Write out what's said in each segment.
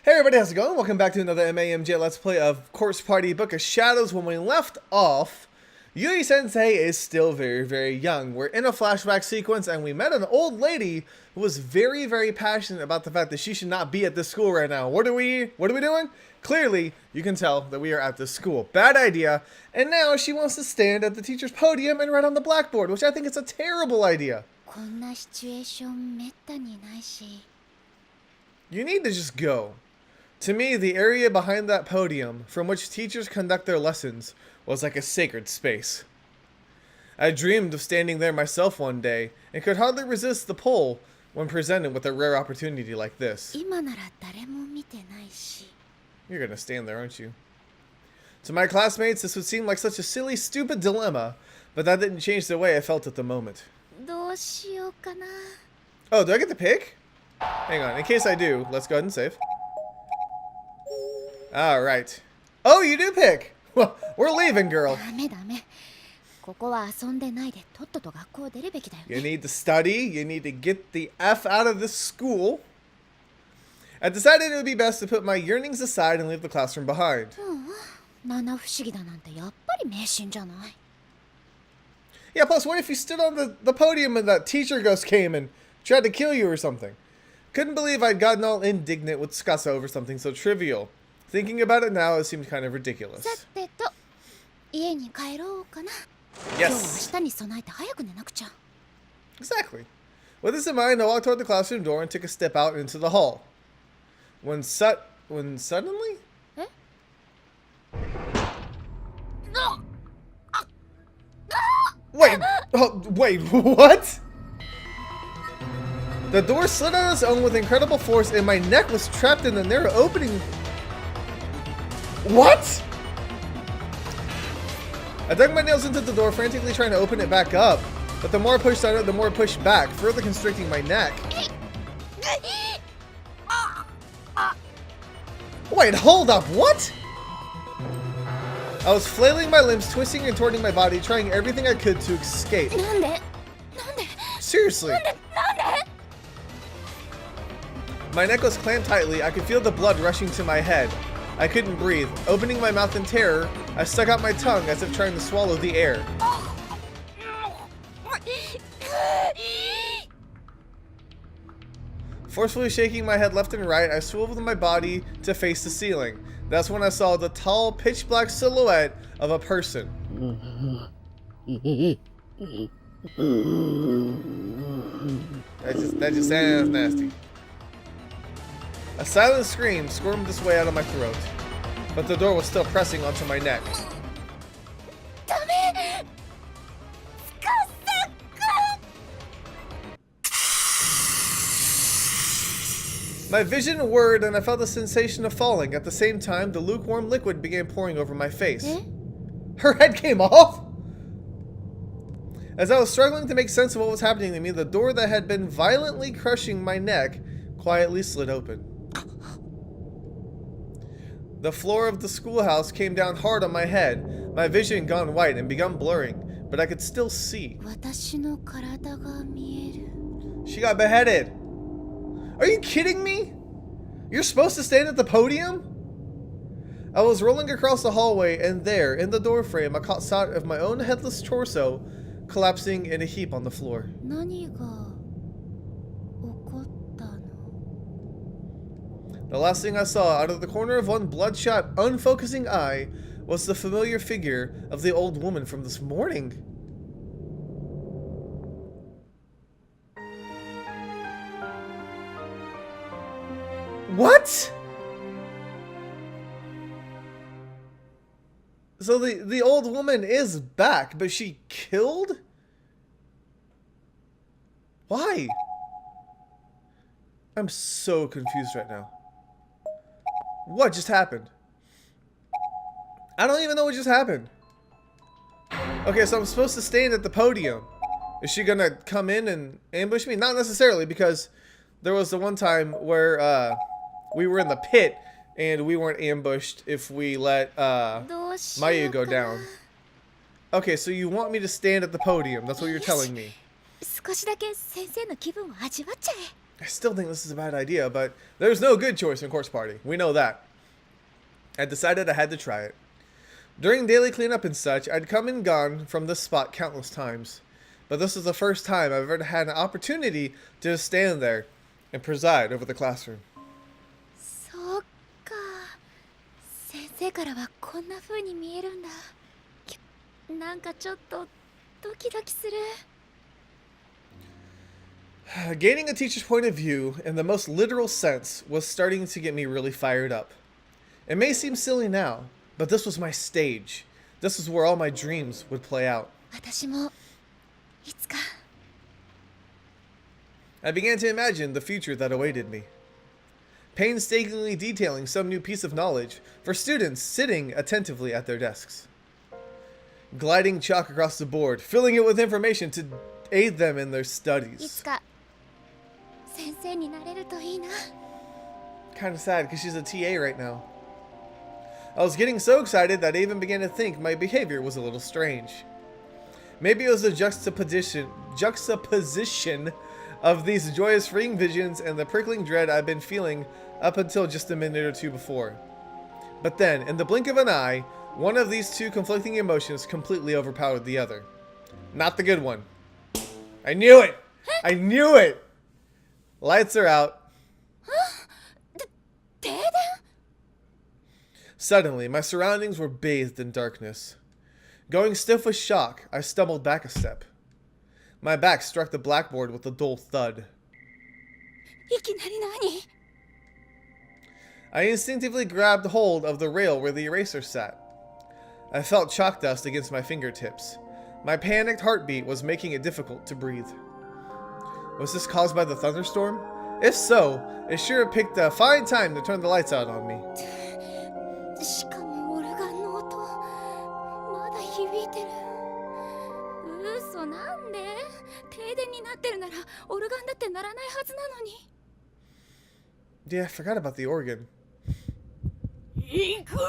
Hey everybody, how's it going? Welcome back to another MAMJ Let's Play of Corpse Party Book of Shadows. When we left off, Yui Sensei is still very young. We're in a flashback sequence and we met an old lady who was very passionate about the fact that she should not be at this school right now. What are we doing? Clearly, you can tell that we are at this school. Bad idea. And now she wants to stand at the teacher's podium and write on the blackboard, which I think is a terrible idea. You need to just go. To me, the area behind that podium, from which teachers conduct their lessons, was like a sacred space. I dreamed of standing there myself one day, and could hardly resist the pull when presented with a rare opportunity like this. You're gonna stand there, aren't you? To my classmates, this would seem like such a silly, stupid dilemma, but that didn't change the way I felt at the moment. Oh, do I get to pick? Hang on, in case I do, let's go ahead and save. Alright. Oh, you do pick! Well, we're leaving, girl. You need to study, you need to get the F out of this school. I decided it would be best to put my yearnings aside and leave the classroom behind. Yeah, plus what if you stood on the podium and that teacher ghost came and tried to kill you or something? Couldn't believe I'd gotten all indignant with Scassa over something so trivial. Thinking about it now, it seemed kind of ridiculous. Yes. Exactly. With this in mind, I walked toward the classroom door and took a step out into the hall. When suddenly? Wait, what? The door slid on its own with incredible force and my neck was trapped in the narrow opening. What? I dug my nails into the door, frantically trying to open it back up, but the more I pushed on it, the more it pushed back, further constricting my neck. Wait, hold up, what? I was flailing my limbs, twisting and contorting my body, trying everything I could to escape. Seriously. My neck was clamped tightly. I could feel the blood rushing to my head. I couldn't breathe. Opening my mouth in terror, I stuck out my tongue as if trying to swallow the air. Forcefully shaking my head left and right, I swiveled my body to face the ceiling. That's when I saw the tall, pitch-black silhouette of a person. That just sounds nasty. A silent scream squirmed its way out of my throat, but the door was still pressing onto my neck. My vision whirred and I felt the sensation of falling. At the same time, the lukewarm liquid began pouring over my face. Her head came off? As I was struggling to make sense of what was happening to me, the door that had been violently crushing my neck quietly slid open. The floor of the schoolhouse came down hard on my head, my vision gone white and begun blurring, but I could still see. She got beheaded. Are you kidding me? You're supposed to stand at the podium? I was rolling across the hallway and there, in the doorframe, I caught sight of my own headless torso collapsing in a heap on the floor. The last thing I saw out of the corner of one bloodshot, unfocusing eye was the familiar figure of the old woman from this morning. What? So the old woman is back, but she killed? Why? I'm so confused right now. What just happened? I don't even know what just happened. Okay, so I'm supposed to stand at the podium. Is she gonna come in and ambush me? Not necessarily, because there was the one time where we were in the pit and we weren't ambushed if we let Mayu go down. Okay, so you want me to stand at the podium. That's what you're telling me. I still think this is a bad idea, but there's no good choice in Corpse Party. We know that. I decided I had to try it. During daily cleanup and such, I'd come and gone from this spot countless times. But this was the first time I've ever had an opportunity to just stand there and preside over the classroom. そうか。先生からはこんな風に見えるんだ。なんかちょっとドキドキする。Gaining a teacher's point of view, in the most literal sense, was starting to get me really fired up. It may seem silly now, but this was my stage. This was where all my dreams would play out. 私もいつか。I began to imagine the future that awaited me. Painstakingly detailing some new piece of knowledge for students sitting attentively at their desks. Gliding chalk across the board, filling it with information to aid them in their い studies. つか先生になれるといいな。Kind of sad because she's a TA right now. I was getting so excited that I even began to think my behavior was a little strange. Maybe it was the juxtaposition of these joyous freeing visions and the prickling dread I'd been feeling up until just a minute or two before. But then, in the blink of an eye, one of these two conflicting emotions completely overpowered the other. Not the good one. I knew it! I knew it! Lights are out. 停電？ Suddenly, my surroundings were bathed in darkness. Going stiff with shock, I stumbled back a step. My back struck the blackboard with a dull thud. いきなり何？ I instinctively grabbed hold of the rail where the eraser sat. I felt chalk dust against my fingertips. My panicked heartbeat was making it difficult to breathe. Was this caused by the thunderstorm? If so, it sure picked a fine time to turn the lights out on me. しかもオルガンの音まだ響いてる。嘘なんで？停電になってるならオルガンだって鳴らないはずなのに。 Yeah, I forgot about the organ. いくら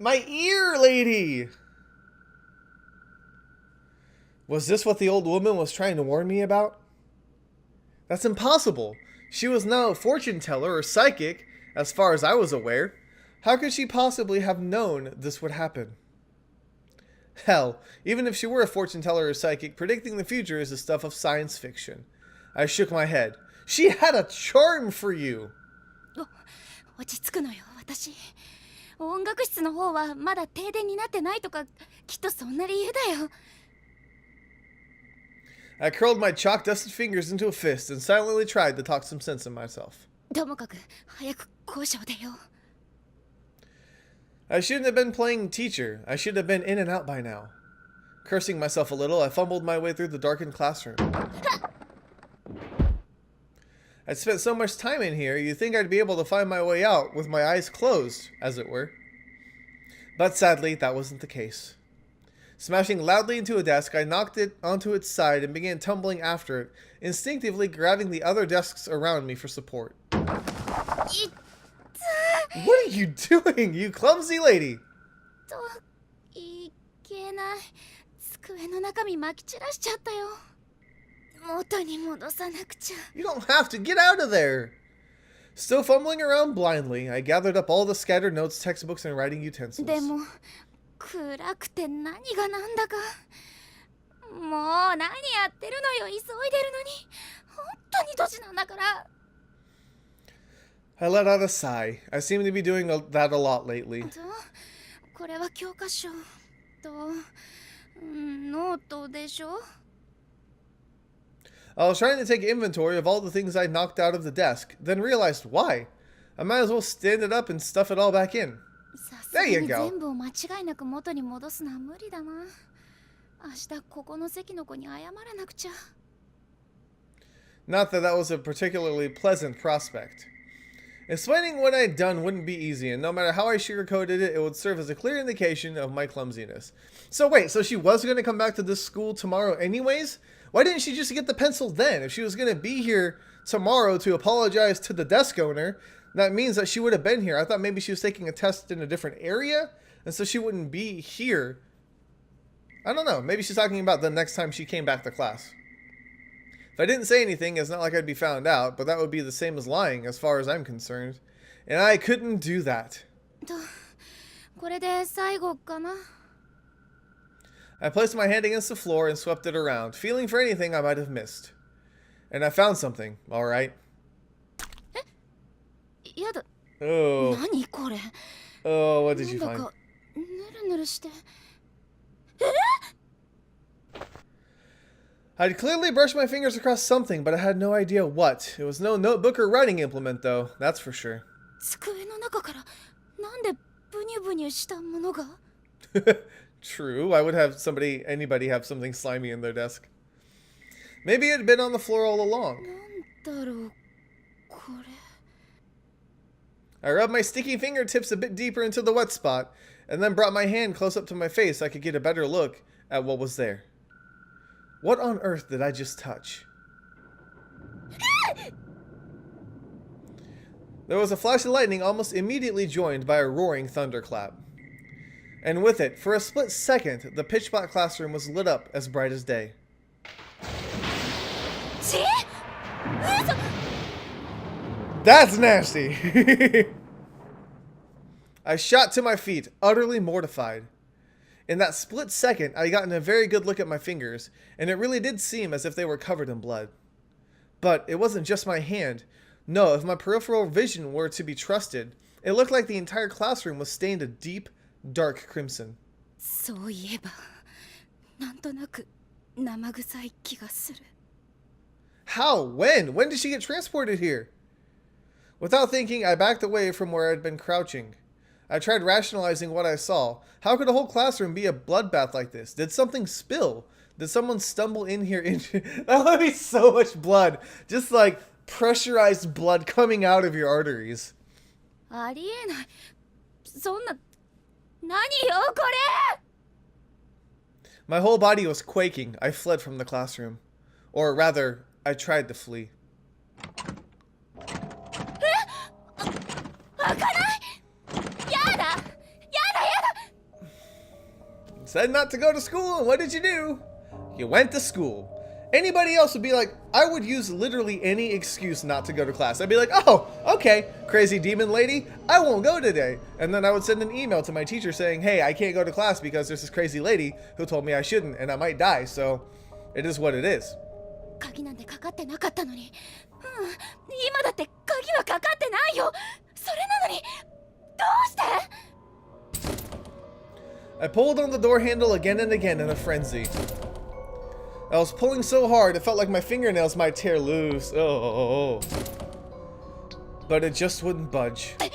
My ear, lady! Was this what the old woman was trying to warn me about? That's impossible. She was no fortune teller or psychic, as far as I was aware. How could she possibly have known this would happen? Hell, even if she were a fortune teller or psychic, predicting the future is the stuff of science fiction. I shook my head. She had a charm for you! 落ち着くのよ私。音楽室の方はまだ停電になってないとかきっとそんな理由だよ。 I curled my chalk-dusted fingers into a fist and silently tried to talk some sense in myself. ともかく早く校舎を出よう。 I shouldn't have been playing teacher. I should have been in and out by now. Cursing myself a little, I fumbled my way through the darkened classroom. I'd spent so much time in here, you'd think I'd be able to find my way out with my eyes closed, as it were. But sadly, that wasn't the case. Smashing loudly into a desk, I knocked it onto its side and began tumbling after it, instinctively grabbing the other desks around me for support. What are you doing, you clumsy lady? といけない。机の中身まき散らしちゃったよ。元に戻さなくちゃ。 You don't have to get out of there! Still fumbling around blindly, I gathered up all the scattered notes, textbooks, and writing utensils. でも暗くて何がなんだか。もう何やってるのよ、急いでるのに。本当にドジなんだから。 I let out a sigh. I seem to be doing that a lot lately. これは教科書とノートでしょ。 I was trying to take inventory of all the things I knocked out of the desk, then realized why. I might as well stand it up and stuff it all back in. さすが There you に go. 全部を間違いなく元に戻すのは無理だな。明日ここの席の子に謝らなくちゃ。 Not that that was a particularly pleasant prospect. Explaining what I'd done wouldn't be easy, and no matter how I sugarcoated it, it would serve as a clear indication of my clumsiness. So wait, so she was going to come back to this school tomorrow anyways? Why didn't she just get the pencil then? If she was going to be here tomorrow to apologize to the desk owner, that means that she would have been here. I thought maybe she was taking a test in a different area, and so she wouldn't be here. I don't know. Maybe she's talking about the next time she came back to class. If I didn't say anything, it's not like I'd be found out, but that would be the same as lying as far as I'm concerned. And I couldn't do that. これで最後かな。 I placed my hand against the floor and swept it around, feeling for anything I might have missed. And I found something, alright. やだ。 Oh. 何これ。 Oh, what did you なんだ find? かぬるぬるして。 I'd clearly brushed my fingers across something, but I had no idea what. It was no notebook or writing implement, though, that's for sure. 机の中からなんでブニュブニュしたものが。 True, why would anybody have something slimy in their desk? Maybe it had been on the floor all along. なんだろうこれ。 I rubbed my sticky fingertips a bit deeper into the wet spot, and then brought my hand close up to my face so I could get a better look at what was there. What on earth did I just touch? There was a flash of lightning almost immediately joined by a roaring thunderclap. And with it, for a split second, the pitch black classroom was lit up as bright as day. ち嘘 That's nasty! I shot to my feet, utterly mortified. In that split second, I got a very good look at my fingers, and it really did seem as if they were covered in blood. But it wasn't just my hand. No, if my peripheral vision were to be trusted, it looked like the entire classroom was stained a deep, dark crimson. そういえばなんとなく生臭い気がする。 How? When? When did she get transported here? Without thinking, I backed away from where I'd been crouching. I tried rationalizing what I saw. How could a whole classroom be a bloodbath like this? Did something spill? Did someone stumble in here? That would be so much blood. Just like pressurized blood coming out of your arteries. ありえない。そんな何よこれ。 My whole body was quaking. I fled from the classroom. Or rather, I tried to flee. 開かない。やだやだやだ。 Said not to go to school, and what did you do? You went to school. Anybody else would be like, I would use literally any excuse not to go to class. I'd be like, oh, okay, crazy demon lady, I won't go today. And then I would send an email to my teacher saying, hey, I can't go to class because there's this crazy lady who told me I shouldn't and I might die, so it is what it is. 鍵なんてかかってなかったのに。今だって鍵はかかってないよ。それなのにどうして？ I pulled on the door handle again and again in a frenzy. I was pulling so hard, it felt like my fingernails might tear loose. Oh. But it just wouldn't budge. なんでよ。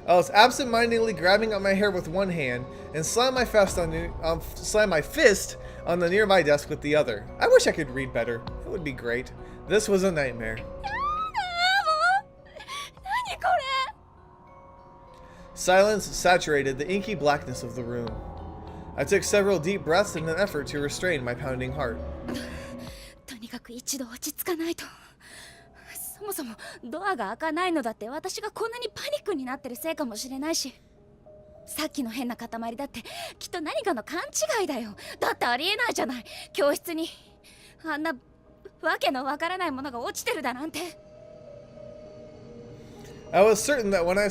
I was absent-mindedly grabbing at my hair with one hand and slammed my fist on the nearby desk with the other. I wish I could read better. It would be great. This was a nightmare. 何これ。 Silence saturated the inky blackness of the room. I took several deep breaths in an effort to restrain my pounding heart. とにかく一度落ち着かないと。そもそもドアが開かないのだって私がこんなにパニックになってるせいかもしれないし、さっきの変な塊だってきっと何かの勘違いだよ。だってありえないじゃない。教室にあんなわけのわからないものが落ちてるだなんて。 I was certain that when I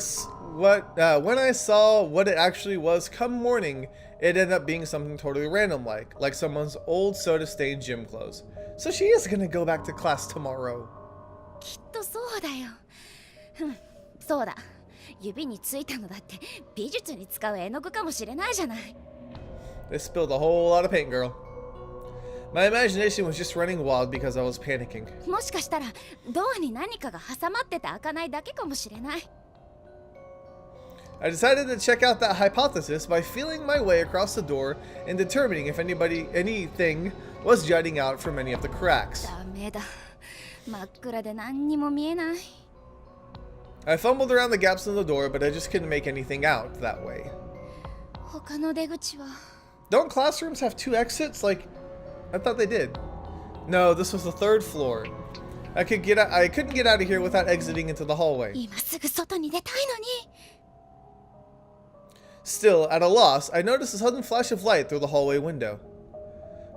saw what it actually was come morning, it ended up being something totally random like someone's old soda-stained gym clothes. So she is gonna go back to class tomorrow. きっとそうだよ。そうだ。指についたのだって美術に使う絵の具かもしれないじゃない。 They spilled a whole lot of paint, girl. My imagination was just running wild because I was panicking. もしかしたらドアに何かが挟まってて開かないだけかもしれない。 I decided to check out that hypothesis by feeling my way across the door and determining if anything was jutting out from any of the cracks. ダメだ。真っ暗で何にも見えない。 I fumbled around the gaps in the door, but I just couldn't make anything out that way. 他の出口は。 Don't classrooms have two exits? Like, I thought they did. No, this was the third floor. I couldn't get out of here without exiting into the hallway. 今すぐ外に出たいのに。Still, at a loss, I noticed a sudden flash of light through the hallway window.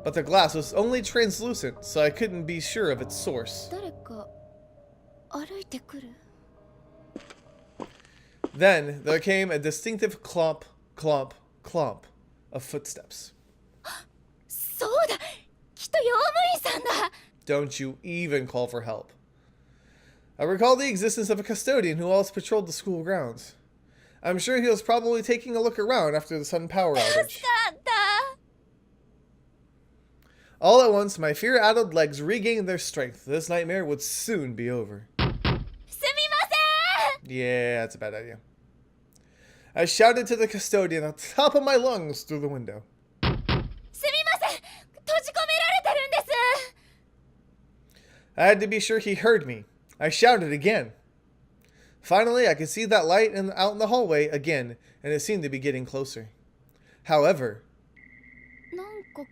But the glass was only translucent, so I couldn't be sure of its source. 誰か歩いてくる Then there came a distinctive clomp, clomp, clomp of footsteps. そうだきっと用務員さんだ Don't you even call for help. I recall the existence of a custodian who always patrolled the school grounds. I'm sure he was probably taking a look around after the sudden power 助 outage. かった All at once, my fear-addled legs regained their strength. This nightmare would soon be over. すみません Yeah, that's a bad idea. I shouted to the custodian at the top of my lungs through the window. すみません閉じ込められてるんです I had to be sure he heard me. I shouted again. Finally, I could see that light out in the hallway again, and it seemed to be getting closer. However, なんか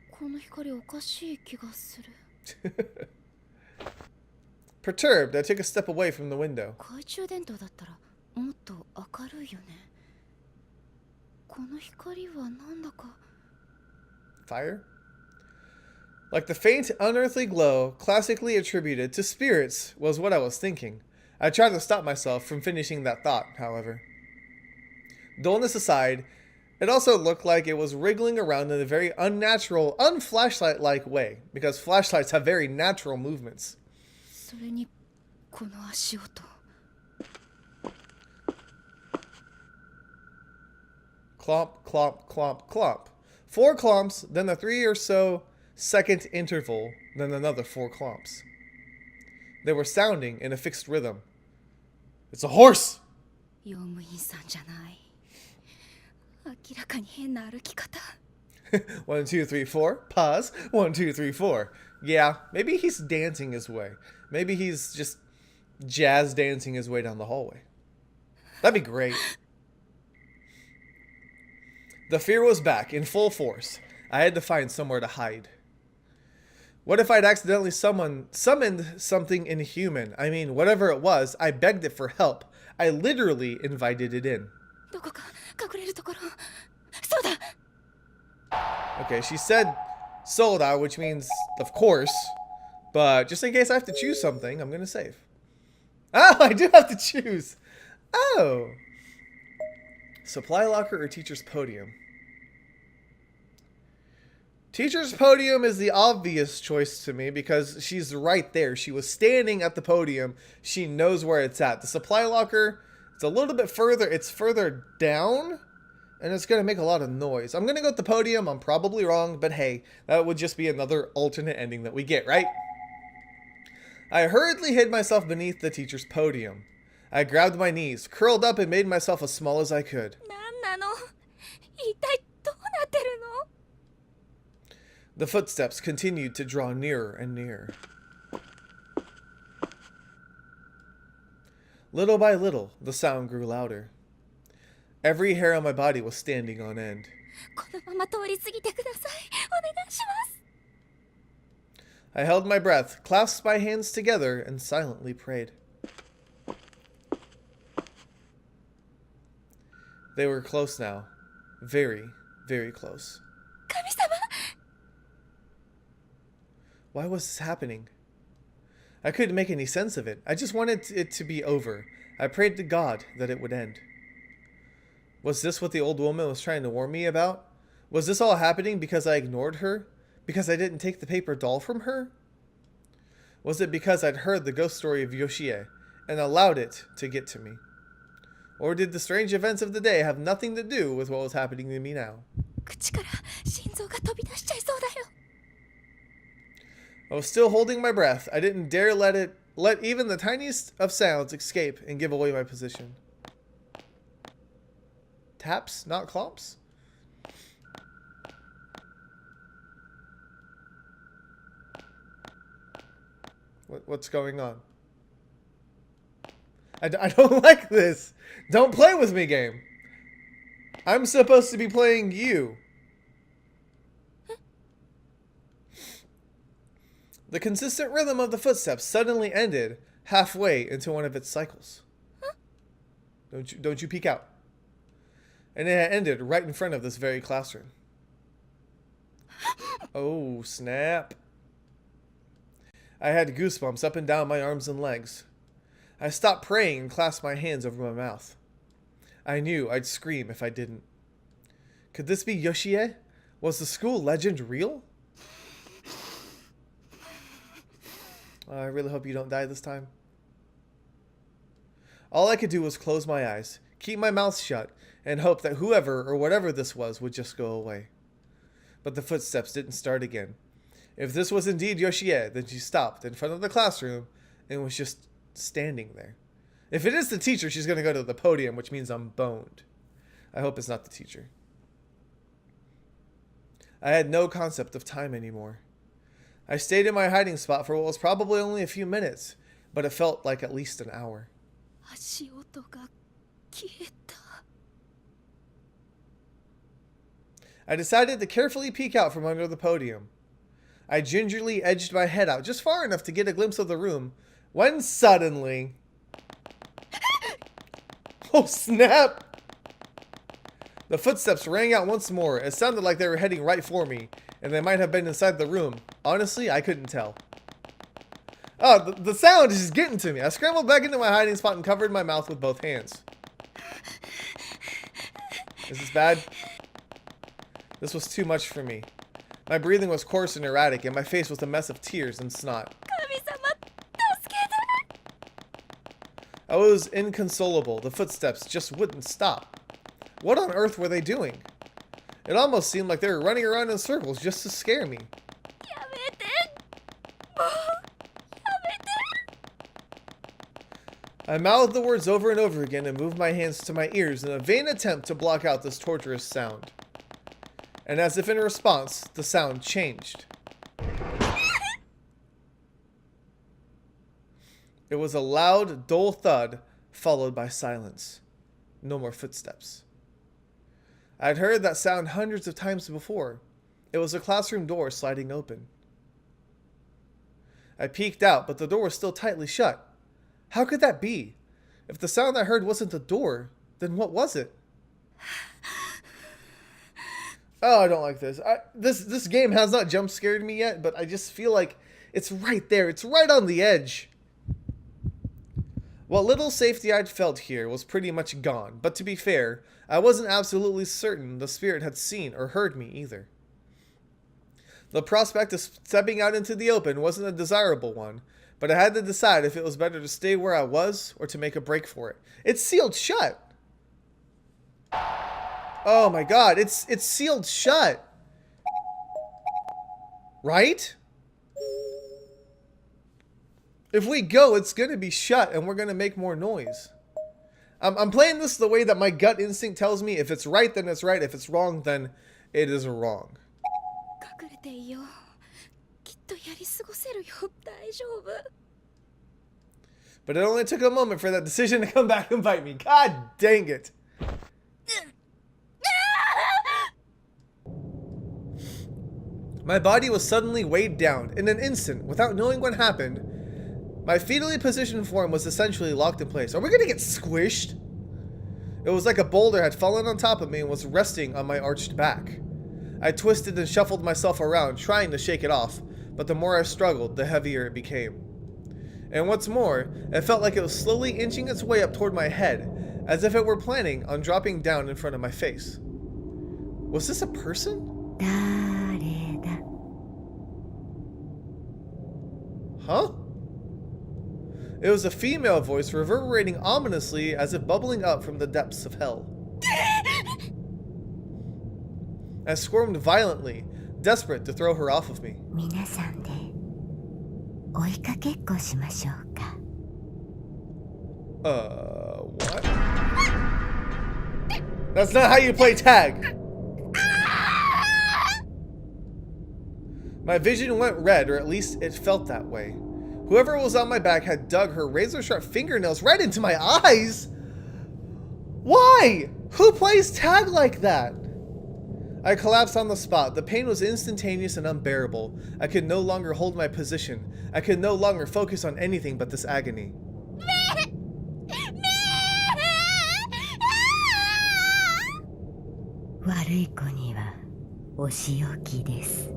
この光おかしい気がする perturbed, I took a step away from the window. 懐中電灯だったらもっと明るいよねこの光はなんだか Fire? Like the faint, unearthly glow classically attributed to spirits was what I was thinking. I tried to stop myself from finishing that thought, however. Dullness aside, it also looked like it was wriggling around in a very unnatural, unflashlight-like way, because flashlights have very natural movements. それにこの足音 Clomp, clomp, clomp, clomp. 4 clomps, then a 3 or so second interval, then another 4 clomps. They were sounding in a fixed rhythm. It's a horse! 用務員さんじゃない明らかに変な歩き方 1, 2, 3, 4. Pause. 1, 2, 3, 4. Yeah, maybe he's dancing his way. Maybe he's just jazz dancing his way down the hallway. That'd be great. The fear was back in full force. I had to find somewhere to hide. What if I'd accidentally summoned something inhuman? I mean, whatever it was, I begged it for help. I literally invited it in. どこか隠れるところそうだ Okay, she said soda, which means of course. But just in case I have to choose something, I'm gonna save. Oh, I do have to choose. Oh. Supply locker or teacher's podium? Teacher's podium is the obvious choice to me because she's right there. She was standing at the podium. She knows where it's at. The supply locker, it's a little bit further. It's further down, and it's going to make a lot of noise. I'm going to go with the podium. I'm probably wrong, but hey, that would just be another alternate ending that we get, right? I hurriedly hid myself beneath the teacher's podium. I grabbed my knees, curled up, and made myself as small as I could. なんなの一体どうなってるの The footsteps continued to draw nearer and nearer. Little by little, the sound grew louder. Every hair on my body was standing on end. このまま通り過ぎてくださいお願いします I held my breath, clasped my hands together, and silently prayed. They were close now. Very, very close. 神様 Why was this happening? I couldn't make any sense of it. I just wanted it to be over. I prayed to God that it would end. Was this what the old woman was trying to warn me about? Was this all happening because I ignored her? Because I didn't take the paper doll from her? Was it because I'd heard the ghost story of Yoshie and allowed it to get to me? Or did the strange events of the day have nothing to do with what was happening to me now? 口から心臓が飛び出しちゃいそうだよ I was still holding my breath. I didn't dare let even the tiniest of sounds escape and give away my position. Taps, not clomps? What's going on? I don't like this. Don't play with me, game. I'm supposed to be playing you. The consistent rhythm of the footsteps suddenly ended halfway into one of its cycles. Don't you peek out. And it had ended right in front of this very classroom. Oh, snap. I had goosebumps up and down my arms and legs. I stopped praying and clasped my hands over my mouth. I knew I'd scream if I didn't. Could this be Yoshie? Was the school legend real? I really hope you don't die this time. All I could do was close my eyes, keep my mouth shut, and hope that whoever or whatever this was would just go away. But the footsteps didn't start again. If this was indeed Yoshie, then she stopped in front of the classroom and was just standing there. If it is the teacher, she's going to go to the podium, which means I'm boned. I hope it's not the teacher. I had no concept of time anymore. I stayed in my hiding spot for what was probably only a few minutes, but it felt like at least an hour. I decided to carefully peek out from under the podium. I gingerly edged my head out just far enough to get a glimpse of the room, when suddenly... Oh, snap! The footsteps rang out once more. It sounded like they were heading right for me, and they might have been inside the room. Honestly, I couldn't tell. Oh, the sound is just getting to me. I scrambled back into my hiding spot and covered my mouth with both hands. Is this bad? This was too much for me. My breathing was coarse and erratic, and my face was a mess of tears and snot. I was inconsolable. The footsteps just wouldn't stop. What on earth were they doing? It almost seemed like they were running around in circles just to scare me. I mouthed the words over and over again and moved my hands to my ears in a vain attempt to block out this torturous sound. And as if in response, the sound changed. It was a loud, dull thud, followed by silence. No more footsteps. I'd heard that sound hundreds of times before. It was a classroom door sliding open. I peeked out, but the door was still tightly shut. How could that be? If the sound I heard wasn't the door, then what was it? Oh, I don't like this. This game has not jump scared me yet, but I just feel like it's right there. It's right on the edge. What little safety I'd felt here was pretty much gone, but to be fair, I wasn't absolutely certain the spirit had seen or heard me either. The prospect of stepping out into the open wasn't a desirable one, but I had to decide if it was better to stay where I was or to make a break for it. It's sealed shut. Oh my god, it's sealed shut. Right? If we go, it's going to be shut and we're going to make more noise. I'm playing this the way that my gut instinct tells me. If it's right, then it's right. If it's wrong, then it is wrong. But it only took a moment for that decision to come back and bite me. God dang it. My body was suddenly weighed down in an instant without knowing what happened. My fetally positioned form was essentially locked in place. Are we gonna get squished? It was like a boulder had fallen on top of me and was resting on my arched back. I twisted and shuffled myself around, trying to shake it off, but the more I struggled, the heavier it became. And what's more, it felt like it was slowly inching its way up toward my head, as if it were planning on dropping down in front of my face. Was this a person? Huh? It was a female voice reverberating ominously as if bubbling up from the depths of hell. I squirmed violently, desperate to throw her off of me. What? That's not how you play tag! My vision went red, or at least it felt that way. Whoever was on my back had dug her razor-sharp fingernails right into my eyes! Why? Who plays tag like that? I collapsed on the spot. The pain was instantaneous and unbearable. I could no longer hold my position. I could no longer focus on anything but this agony. 悪い子にはお仕置きです。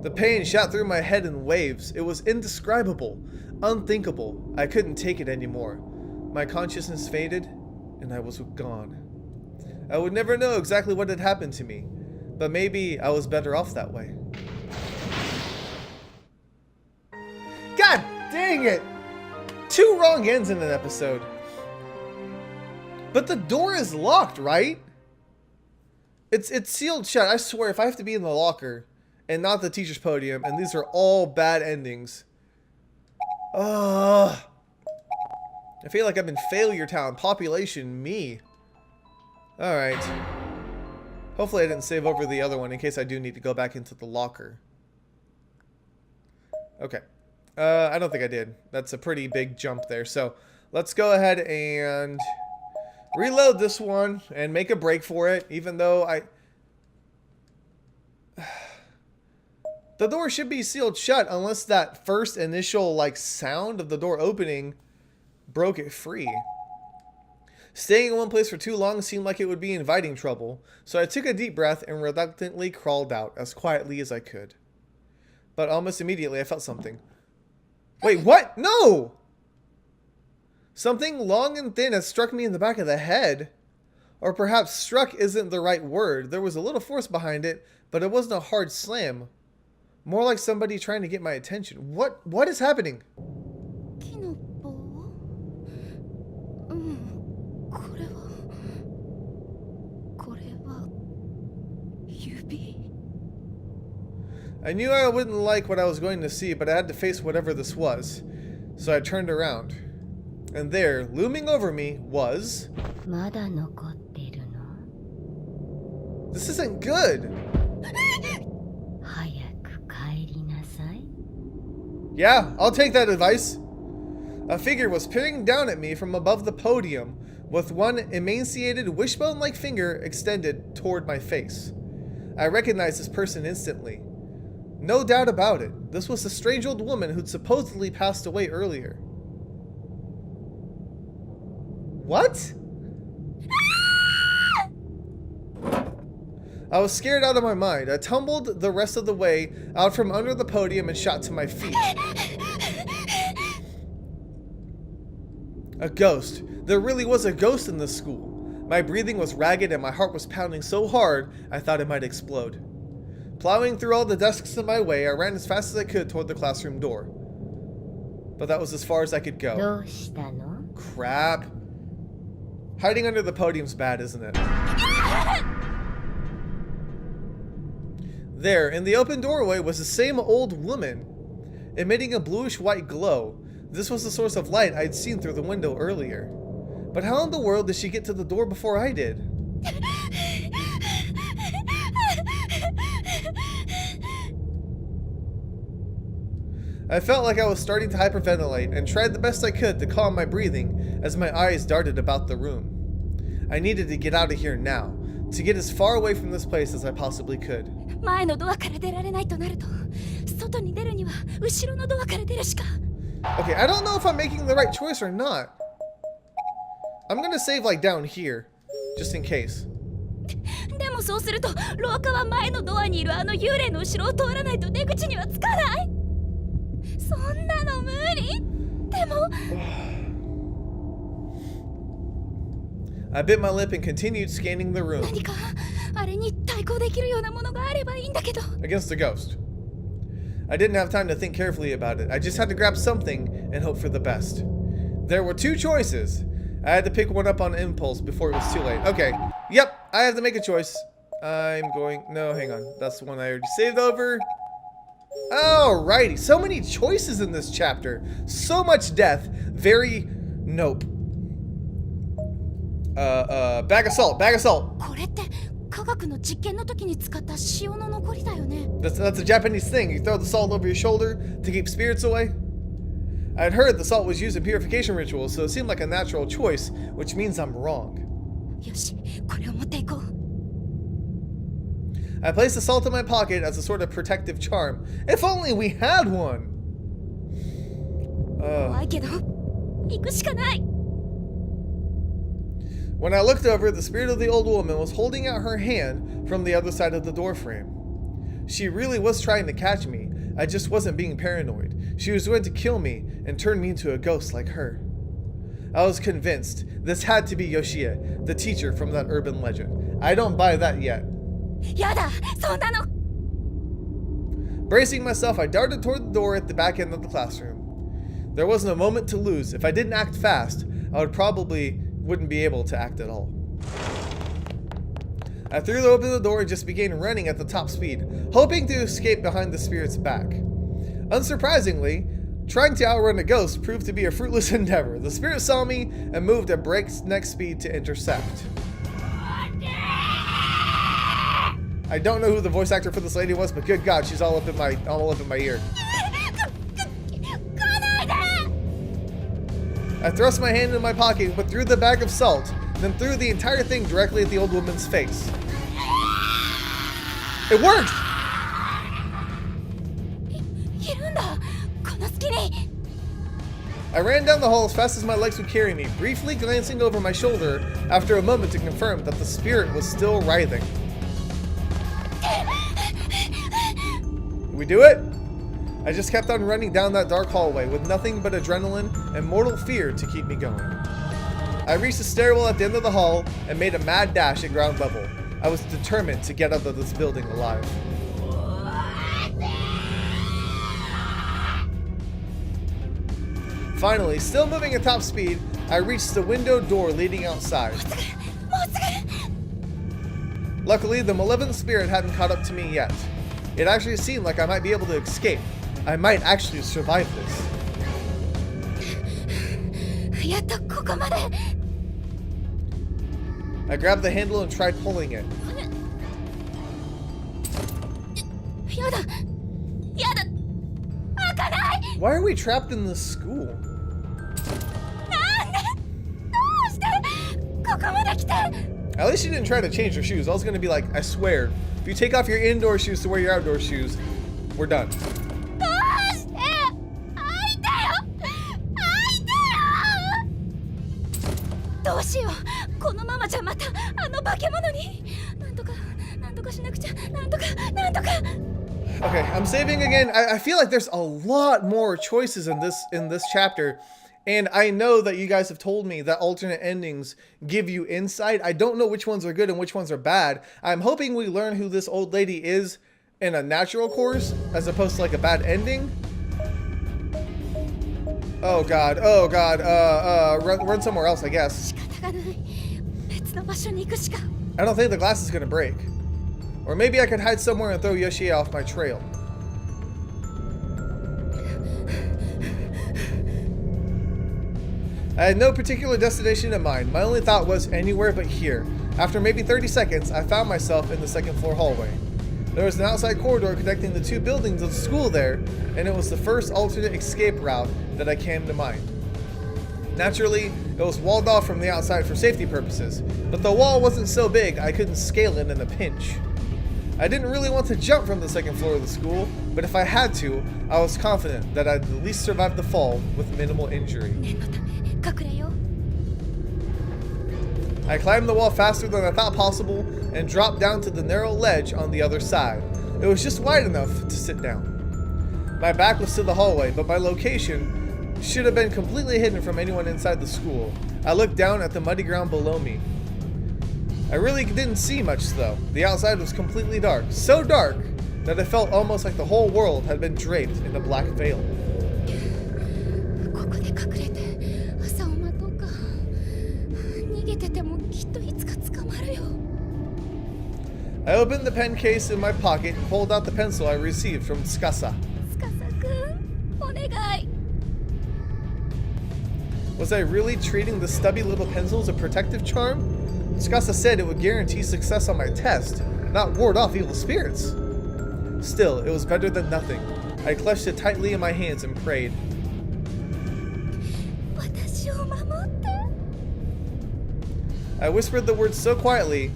The pain shot through my head in waves. It was indescribable, unthinkable. I couldn't take it anymore. My consciousness faded, and I was gone. I would never know exactly what had happened to me, but maybe I was better off that way. God dang it! 2 wrong ends in an episode. But the door is locked, right? It's sealed shut. I swear, if I have to be in the locker and not the teacher's podium, and these are all bad endings. Ugh. I feel like I'm in Failure Town. Population, me. Alright. Hopefully I didn't save over the other one in case I do need to go back into the locker. Okay. I don't think I did. That's a pretty big jump there. So, let's go ahead and reload this one and make a break for it, even though the door should be sealed shut unless that first initial, like, sound of the door opening broke it free. Staying in one place for too long seemed like it would be inviting trouble, so I took a deep breath and reluctantly crawled out as quietly as I could. But almost immediately I felt something. Wait, what? No! Something long and thin had struck me in the back of the head. Or perhaps struck isn't the right word. There was a little force behind it, but it wasn't a hard slam. More like somebody trying to get my attention. What is happening? 木の棒？うん、これは指。 I knew I wouldn't like what I was going to see, but I had to face whatever this was. So I turned around. And there, looming over me, was... まだ残ってるの？ This isn't good! 早く帰りなさい。 Yeah, I'll take that advice. A figure was peering down at me from above the podium, with one emaciated, wishbone-like finger extended toward my face. I recognized this person instantly. No doubt about it, this was the strange old woman who'd supposedly passed away earlier. What? I was scared out of my mind. I tumbled the rest of the way out from under the podium and shot to my feet. A ghost. There really was a ghost in this school. My breathing was ragged and my heart was pounding so hard I thought it might explode. Plowing through all the desks in my way, I ran as fast as I could toward the classroom door. But that was as far as I could go. どうしたの？ Crap. Hiding under the podium's bad, isn't it? There, in the open doorway, was the same old woman, emitting a bluish-white glow. This was the source of light I'd seen through the window earlier. But how in the world did she get to the door before I did? I felt like I was starting to hyperventilate and tried the best I could to calm my breathing as my eyes darted about the room. I needed to get out of here now, to get as far away from this place as I possibly could. 前のドアから出られないとなると、外に出るには後ろのドアから出るしか。 Okay, I don't know if I'm making the right choice or not. I'm gonna save like down here, just in case. でもそうすると、廊下は前のドアにいるあの幽霊の後ろを通らないと出口には着かない。そんなの無理。でも。I bit my lip and continued scanning the room. 何かあれに対抗できるようなものがあればいいんだけど。 Against the ghost. I didn't have time to think carefully about it. I just had to grab something and hope for the best. There were 2 choices. I had to pick one up on impulse before it was too late. Okay. Yep, I have to make a choice. I'm going... No, hang on. That's the one I already saved over. Alrighty. So many choices in this chapter. So much death. Very... Nope. Bag of salt. Bag of salt. これって科学の実験の時に使った塩の残りだよね。 That's a Japanese thing. You throw the salt over your shoulder to keep spirits away. I'd heard the salt was used in purification rituals, so it seemed like a natural choice, which means I'm wrong. よし、これを持っていこう。 I placed the salt in my pocket as a sort of protective charm. If only we had one! 怖いけど、行くしかない。When I looked over, the spirit of the old woman was holding out her hand from the other side of the door frame. She really was trying to catch me. I just wasn't being paranoid. She was going to kill me and turn me into a ghost like her. I was convinced this had to be Yoshie, the teacher from that urban legend. I don't buy that yet. やだ、そんなの。 Bracing myself, I darted toward the door at the back end of the classroom. There wasn't a moment to lose. If I didn't act fast, I wouldn't be able to act at all. I threw open the door and just began running at the top speed, hoping to escape behind the spirit's back. Unsurprisingly, trying to outrun a ghost proved to be a fruitless endeavor. The spirit saw me and moved at breakneck speed to intercept. I don't know who the voice actor for this lady was, but good God, she's all up in my ear. I thrust my hand in my pocket and put through the bag of salt, then threw the entire thing directly at the old woman's face. It worked! いるんだ、この隙に。 I ran down the hall as fast as my legs would carry me, briefly glancing over my shoulder after a moment to confirm that the spirit was still writhing. Did we do it? I just kept on running down that dark hallway with nothing but adrenaline and mortal fear to keep me going. I reached the stairwell at the end of the hall and made a mad dash at ground level. I was determined to get out of this building alive. Finally, still moving at top speed, I reached the window door leading outside. Luckily, the malevolent spirit hadn't caught up to me yet. It actually seemed like I might be able to escape. I might actually survive this. やっとここまで。 I grabbed the handle and tried pulling it. やだ、やだ、開かない。 Why are we trapped in this school? なんで？どうしてここまで来て？ At least she didn't try to change her shoes. I was gonna be like, I swear, if you take off your indoor shoes to wear your outdoor shoes, we're done. どうして？開いてよ、開いてよ。どうしよう、このままじゃまたあの化け物に。なんとかしなくちゃ、なんとか。 Okay, I'm saving again. I feel like there's a lot more choices in this chapter, and I know that you guys have told me that alternate endings give you insight. I don't know which ones are good and which ones are bad. I'm hoping we learn who this old lady is in a natural course as opposed to like a bad ending. Oh God, run somewhere else, I guess. 仕方がない。別の場所に行くしか。 I don't think the glass is gonna break. Or maybe I could hide somewhere and throw Yoshie off my trail. I had no particular destination in mind. My only thought was anywhere but here. After maybe 30 seconds, I found myself in the second floor hallway. There was an outside corridor connecting the two buildings of the school there, and it was the first alternate escape route that I came to mind. Naturally, it was walled off from the outside for safety purposes, but the wall wasn't so big I couldn't scale it in a pinch. I didn't really want to jump from the second floor of the school, but if I had to, I was confident that I'd at least survive the fall with minimal injury. 念のため隠れよう。 I climbed the wall faster than I thought possible and dropped down to the narrow ledge on the other side. It was just wide enough to sit down. My back was to the hallway, but my location should have been completely hidden from anyone inside the school. I looked down at the muddy ground below me. I really didn't see much though. The outside was completely dark, so dark that it felt almost like the whole world had been draped in a black veil. ここで隠れて朝を待とうか。逃げててもきっといつか捕まるよ。 I opened the pen case in my pocket and pulled out the pencil I received from Tsukasa. 司くん、お願い。 Was I really treating the stubby little pencil as a protective charm? Tsukasa said it would guarantee success on my test, not ward off evil spirits. Still, it was better than nothing. I clutched it tightly in my hands and prayed. 私を守って。 I whispered the words so quietly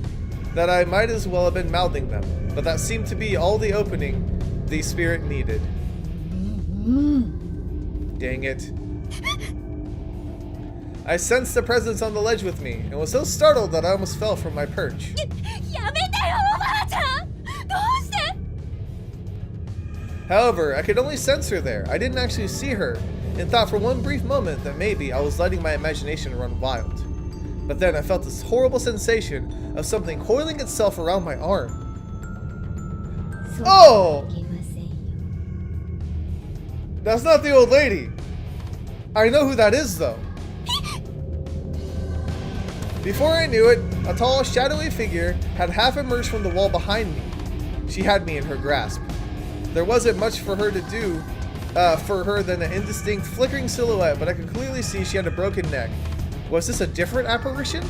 that I might as well have been mouthing them, but that seemed to be all the opening the spirit needed. Dang it. I sensed the presence on the ledge with me and was so startled that I almost fell from my perch. やめてよおばあちゃんどうして However, I could only sense her there. I didn't actually see her, and thought for one brief moment that maybe I was letting my imagination run wild. But then I felt this horrible sensation of something coiling itself around my arm. そう Oh! はいけませんよ。 That's not the old lady. I know who that is, though. Before I knew it, a tall, shadowy figure had half emerged from the wall behind me. She had me in her grasp. There wasn't much for her to do for her than an indistinct, flickering silhouette, but I could clearly see she had a broken neck. Was this a different apparition?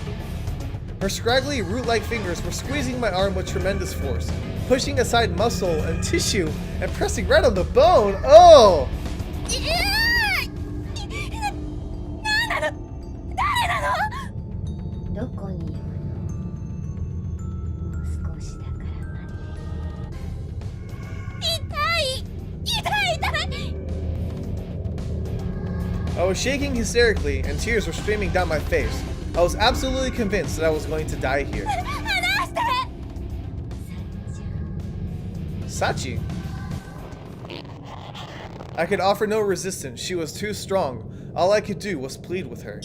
Her scraggly, root-like fingers were squeezing my arm with tremendous force, pushing aside muscle and tissue, and pressing right on the bone. Oh! なんなの誰なのどこに行くの？もう少しだから待って。痛い I was shaking hysterically, and tears were streaming down my face. I was absolutely convinced that I was going to die here. 離して Sachi. I could offer no resistance. She was too strong. All I could do was plead with her.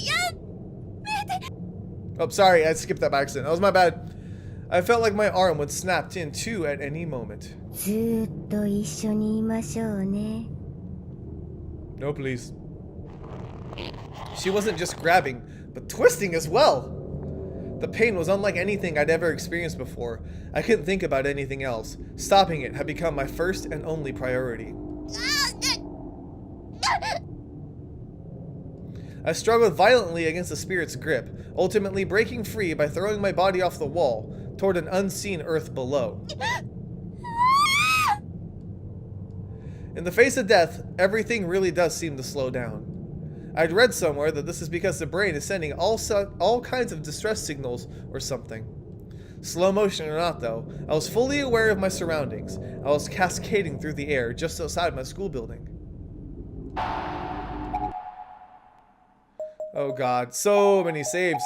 Oh, sorry, I skipped that by accident. That was my bad. I felt like my arm would snap in two at any moment. ずーっと一緒にいましょうね。 No, please. She wasn't just grabbing, but twisting as well. The pain was unlike anything I'd ever experienced before. I couldn't think about anything else. Stopping it had become my first and only priority. I struggled violently against the spirit's grip, ultimately breaking free by throwing my body off the wall toward an unseen earth below. In the face of death, everything really does seem to slow down. I'd read somewhere that this is because the brain is sending all kinds of distress signals or something. Slow motion or not though, I was fully aware of my surroundings. I was cascading through the air just outside my school building. Oh god, so many saves.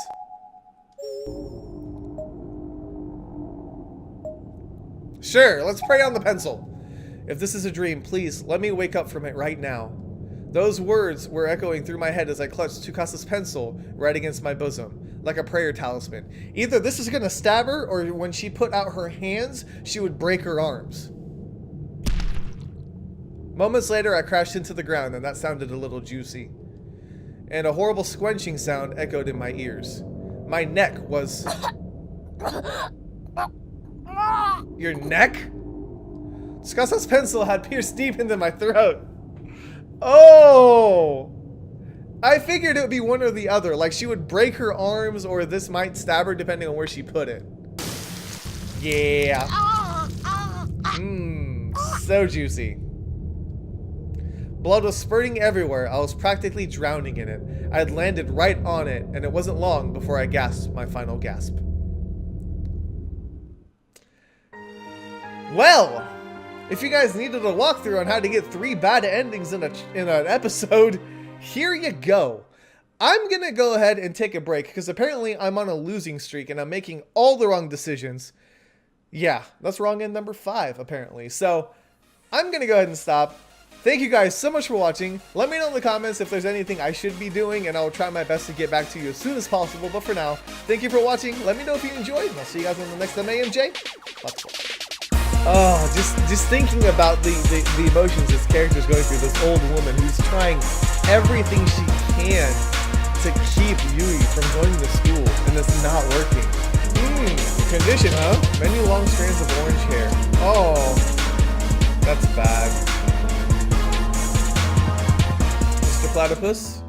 Sure, let's pray on the pencil. If this is a dream, please let me wake up from it right now. Those words were echoing through my head as I clutched Tsukasa's pencil right against my bosom, like a prayer talisman. Either this is gonna stab her, or when she put out her hands, she would break her arms. Moments later, I crashed into the ground, and that sounded a little juicy. And a horrible squenching sound echoed in my ears. My neck was... Your neck? Tsukasa's pencil had pierced deep into my throat. Oh! I figured it would be one or the other, like she would break her arms or this might stab her depending on where she put it. Yeah. So juicy. Blood was spurting everywhere. I was practically drowning in it. I had landed right on it, and it wasn't long before I gasped my final gasp. Well, if you guys needed a walkthrough on how to get 3 bad endings in an episode, here you go. I'm gonna go ahead and take a break because apparently I'm on a losing streak and I'm making all the wrong decisions. Yeah, that's wrong end number 5 apparently. So I'm gonna go ahead and stop. Thank you guys so much for watching. Let me know in the comments if there's anything I should be doing, and I'll try my best to get back to you as soon as possible. But for now, thank you for watching. Let me know if you enjoyed, and I'll see you guys on the next MAMJ. Lots of fun. Oh, just thinking about the emotions this character's going through. This old woman who's trying everything she can to keep Yui from going to school, and it's not working. Condition, huh? Many long strands of orange hair. Oh, that's bad. Mr. Platypus?